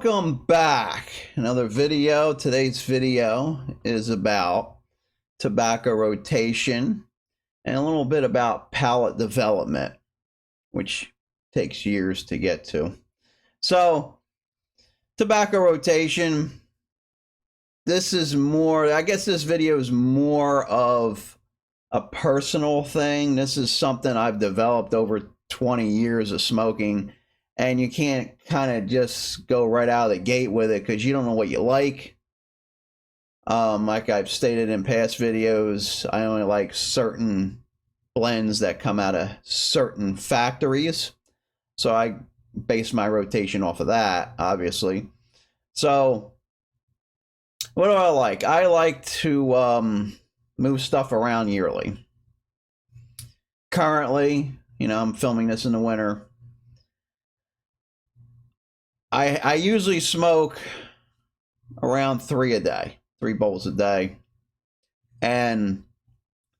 Welcome back. Another video. Today's video is about tobacco rotation and a little bit about palate development, which takes years to get to. So, tobacco rotation, this is more, I guess this video is more of a personal thing. This is something I've developed over 20 years of smoking. And you can't kind of just go right out of the gate with it because you don't know what you like. Like I've stated in past videos, I only like certain blends that come out of certain factories. So I base my rotation off of that, obviously. So what do I like? I like to move stuff around yearly. Currently, I'm filming this in the winter. I usually smoke around 3 bowls a day. And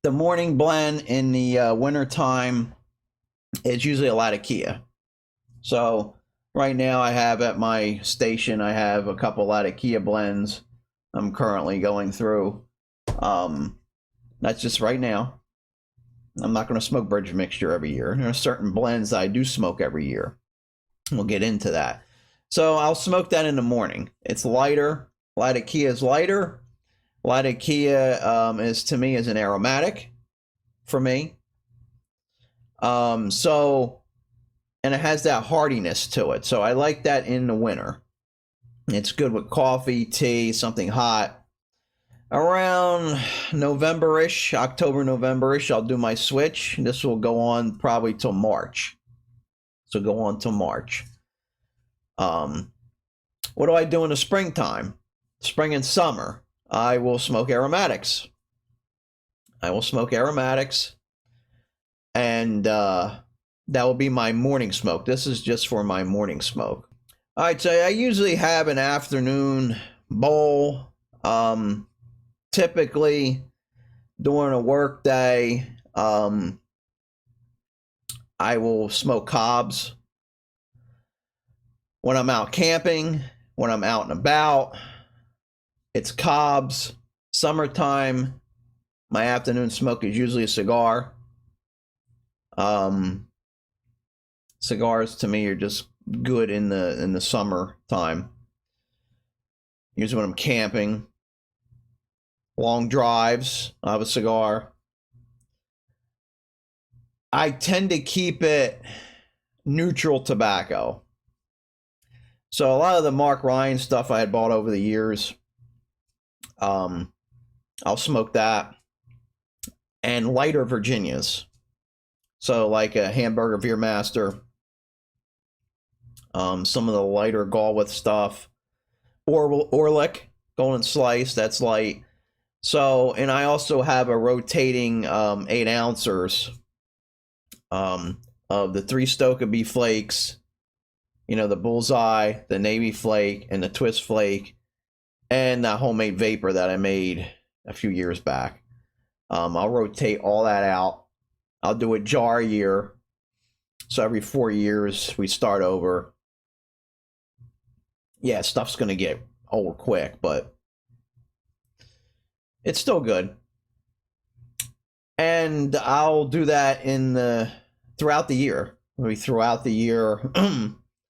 the morning blend in the winter time, it's usually a Latakia. So right now I have at my station, I have a couple Latakia blends I'm currently going through. That's just right now. I'm not going to smoke bridge mixture every year. There are certain blends that I do smoke every year. We'll get into that. So I'll smoke that in the morning. It's lighter. Latakia is lighter. Latakia is, to me, is an aromatic for me. And it has that hardiness to it. So I like that in the winter. It's good with coffee, tea, something hot. Around November-ish, October, November-ish, I'll do my switch. This will go on probably till March. So go on till March. What do I do in the springtime? Spring and summer, I will smoke aromatics. And that will be my morning smoke. This is just for my morning smoke. All right, so I usually have an afternoon bowl. Typically during a work day, I will smoke cobs. When I'm out camping, when I'm out and about, it's cobs. Summertime, my afternoon smoke is usually a cigar. Cigars to me are just good in the summertime. Usually when I'm camping, long drives, I have a cigar. I tend to keep it neutral tobacco. So a lot of the Mark Ryan stuff I had bought over the years, I'll smoke that. And lighter Virginias. So like a Hamburger Veermaster, some of the lighter Galwith stuff, Orlick, Golden Slice, that's light. So, and I also have a rotating 8 ounces of the 3 Stokeby Flakes, the Bullseye, the Navy Flake, and the Twist Flake, and the homemade vapor that I made a few years back. I'll rotate all that out. I'll do a jar a year. So every 4 years, we start over. Yeah, stuff's going to get old quick, but it's still good. And I'll do that throughout the year. Maybe throughout the year.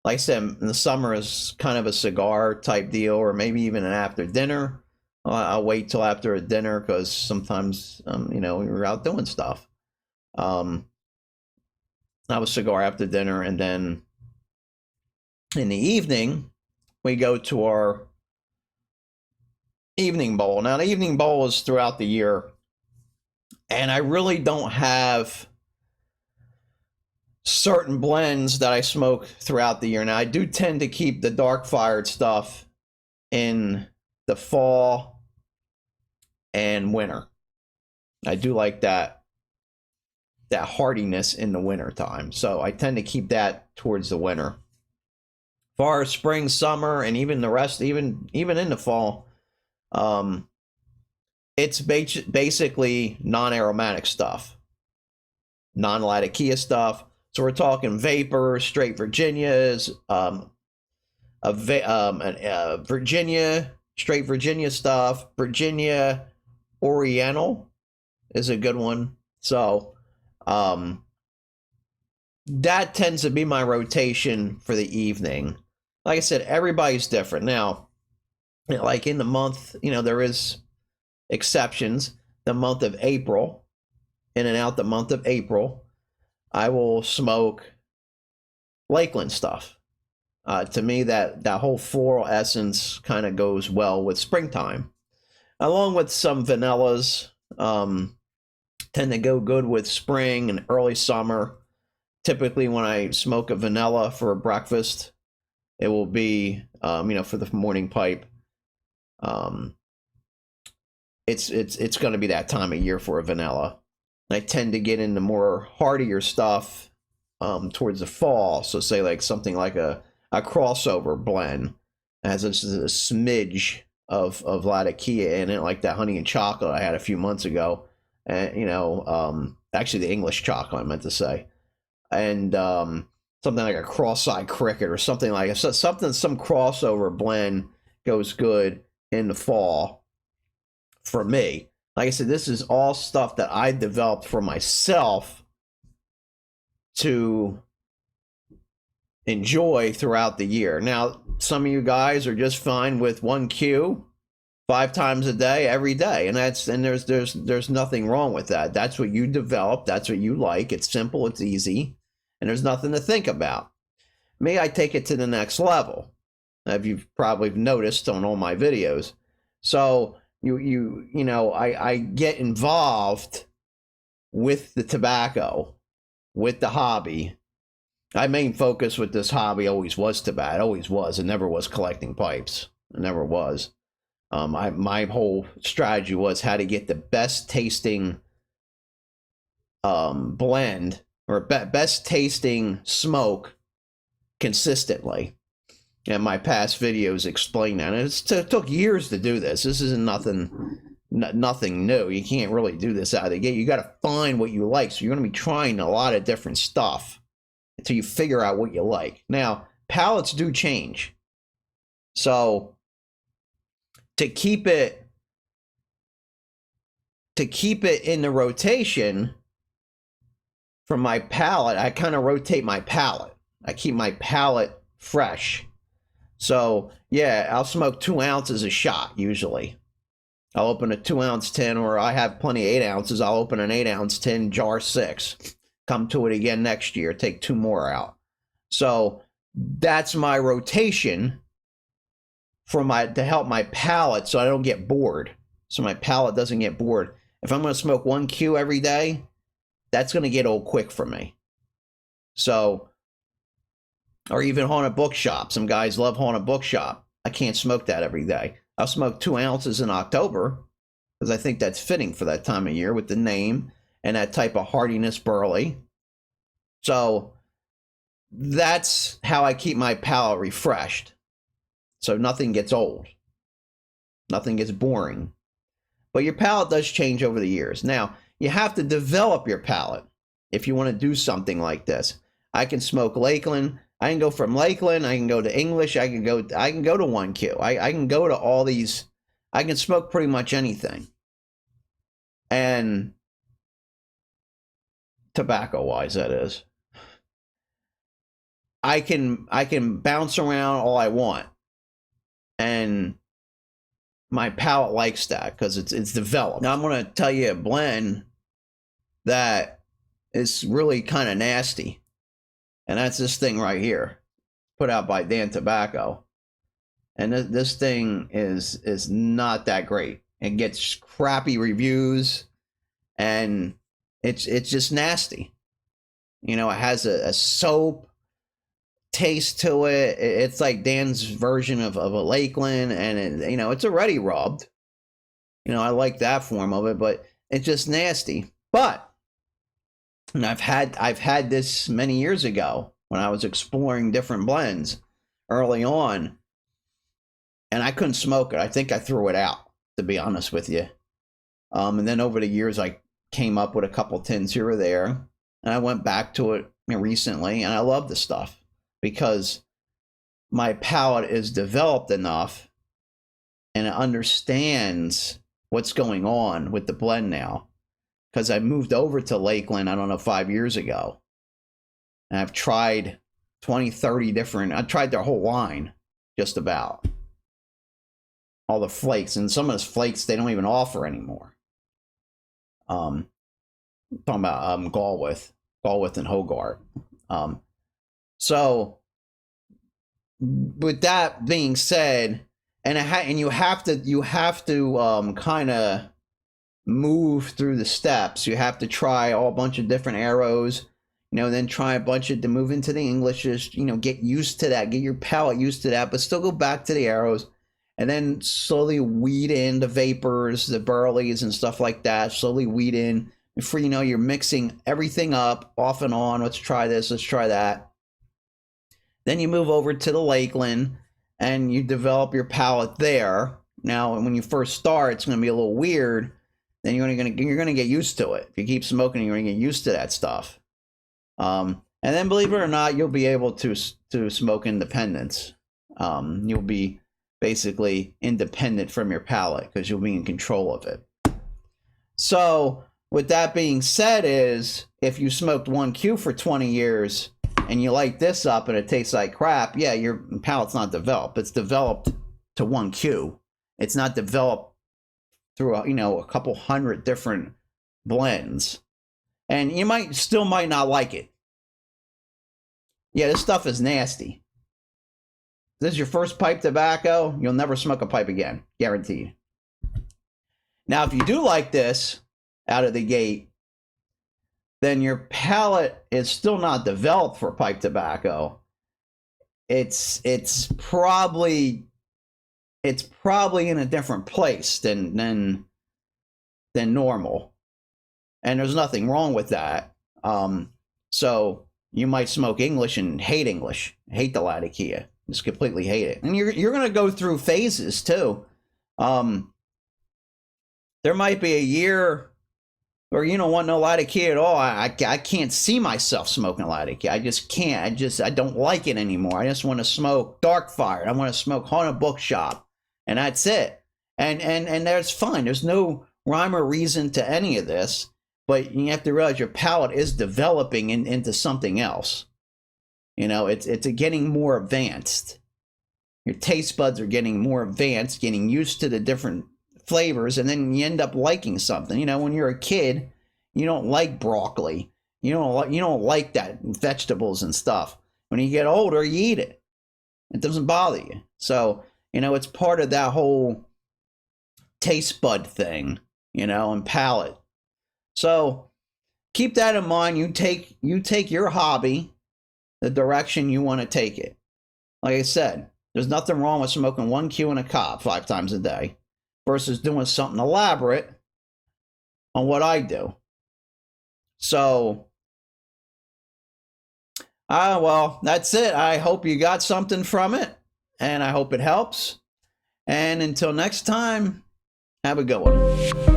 Like I said, in the summer is kind of a cigar type deal, or maybe even an after dinner. I'll wait till after a dinner because sometimes, we're out doing stuff. I have a cigar after dinner, and then in the evening, we go to our evening bowl. Now, the evening bowl is throughout the year, and I really don't have certain blends that I smoke throughout the year. Now, I do tend to keep the dark fired stuff in the fall and winter. I do like that hardiness in the winter time. So I tend to keep that towards the winter. As far as spring, summer, and even the rest, even in the fall, it's basically non-aromatic stuff, non-Latakia stuff. So we're talking vapor, straight Virginias, Virginia, straight Virginia stuff. Virginia Oriental is a good one. So that tends to be my rotation for the evening. Like I said, everybody's different. Now, like in the month, there is exceptions. The month of April, in and out the month of April, I will smoke Lakeland stuff. To me, that whole floral essence kind of goes well with springtime, along with some vanillas. Tend to go good with spring and early summer. Typically, when I smoke a vanilla for breakfast, it will be, for the morning pipe. It's going to be that time of year for a vanilla. I tend to get into more hardier stuff towards the fall. So say like something like a crossover blend has a smidge of Latakia in it, like that honey and chocolate I had a few months ago. And actually the English chocolate I meant to say. And something like a cross-eyed cricket or something like some crossover blend goes good in the fall for me. Like I said, this is all stuff that I developed for myself to enjoy throughout the year. Now, some of you guys are just fine with 1Q 5 times a day, every day, and there's nothing wrong with that. That's what you develop. That's what you like. It's simple. It's easy, and there's nothing to think about. Me, I take it to the next level, as you've probably noticed on all my videos. So I get involved with the tobacco, with the hobby. My main focus with this hobby always was tobacco. It always was. It never was collecting pipes. It never was. My whole strategy was how to get the best tasting blend or best tasting smoke consistently. And my past videos explain that. And it took years to do this. This isn't nothing new. You can't really do this out of the gate. You got to find what you like. So you're going to be trying a lot of different stuff until you figure out what you like. Now, palates do change. So to keep it in the rotation from my palate, I kind of rotate my palate. I keep my palate fresh. So yeah, I'll smoke 2 ounces a shot usually. I'll open a 2-ounce tin, or I have plenty of 8 ounces. I'll open an 8-ounce tin, jar 6. Come to it again next year, take 2 more out. So that's my rotation to help my palate so I don't get bored. So my palate doesn't get bored. If I'm going to smoke 1Q every day, that's going to get old quick for me. So, or even Haunted Bookshop. Some guys love Haunted Bookshop. I can't smoke that every day. I'll smoke 2 ounces in October because I think that's fitting for that time of year with the name and that type of hardiness burley. So that's how I keep my palate refreshed. So nothing gets old. Nothing gets boring. But your palate does change over the years. Now, you have to develop your palate if you want to do something like this. I can smoke Lakeland. I can go from Lakeland. I can go to English. I can go to 1Q. I can go to all these. I can smoke pretty much anything. And tobacco-wise, that is. I can bounce around all I want. And my palate likes that because it's developed. Now I'm going to tell you a blend that is really kind of nasty. And that's this thing right here, put out by Dan Tobacco. And this thing is not that great. It gets crappy reviews, and it's just nasty. It has a soap taste to it. It's like Dan's version of a Lakeland, and it's already rubbed. I like that form of it, but it's just nasty. But and I've had this many years ago when I was exploring different blends early on, and I couldn't smoke it. I think I threw it out, to be honest with you. And then over the years, I came up with a couple tins here or there, and I went back to it recently, and I love the stuff because my palate is developed enough and it understands what's going on with the blend now. Because I moved over to Lakeland, I don't know, 5 years ago. And I've tried 20, 30 different, I tried their whole line, just about. All the flakes, and some of those flakes they don't even offer anymore. I'm talking about Galwith and Hogarth. So with that being said, and you have to kind of move through the steps. You have to try a bunch of different arrows, then try a bunch of to move into the Englishes, get used to that, get your palate used to that, but still go back to the arrows. And then slowly weed in the vapors, the burleys and stuff like that. Slowly weed in. Before you know, you're mixing everything up, off and on. Let's try this, let's try that. Then you move over to the Lakeland and you develop your palate there. Now, when you first start, it's going to be a little weird. Then you're going to get used to it. If you keep smoking, you're going to get used to that stuff. And then, believe it or not, you'll be able to smoke independence. You'll be basically independent from your palate because you'll be in control of it. So with that being said, is if you smoked 1Q for 20 years and you light this up and it tastes like crap, yeah, your palate's not developed. It's developed to 1Q. It's not developed through a couple hundred different blends, and you still might not like it. Yeah, this stuff is nasty. This is your first pipe tobacco, you'll never smoke a pipe again, guaranteed. Now, if you do like this out of the gate, then your palate is still not developed for pipe tobacco. It's probably in a different place than normal, and there's nothing wrong with that. So you might smoke English and hate the Latakia. Just completely hate it. And you're going to go through phases too. There might be a year where you don't want no Latakia at all. I can't see myself smoking Latakia. I just can't. I don't like it anymore. I just want to smoke Dark Fire. I want to smoke Haunted Bookshop. And that's it. And that's fine. There's no rhyme or reason to any of this. But you have to realize your palate is developing into something else. It's getting more advanced. Your taste buds are getting more advanced, getting used to the different flavors, and then you end up liking something. When you're a kid, you don't like broccoli. You don't like that vegetables and stuff. When you get older, you eat it. It doesn't bother you. So, it's part of that whole taste bud thing, and palate. So keep that in mind. You take your hobby the direction you want to take it. Like I said, there's nothing wrong with smoking 1Q and a cob 5 times a day versus doing something elaborate on what I do. So, well, that's it. I hope you got something from it, and I hope it helps. And until next time, have a good one.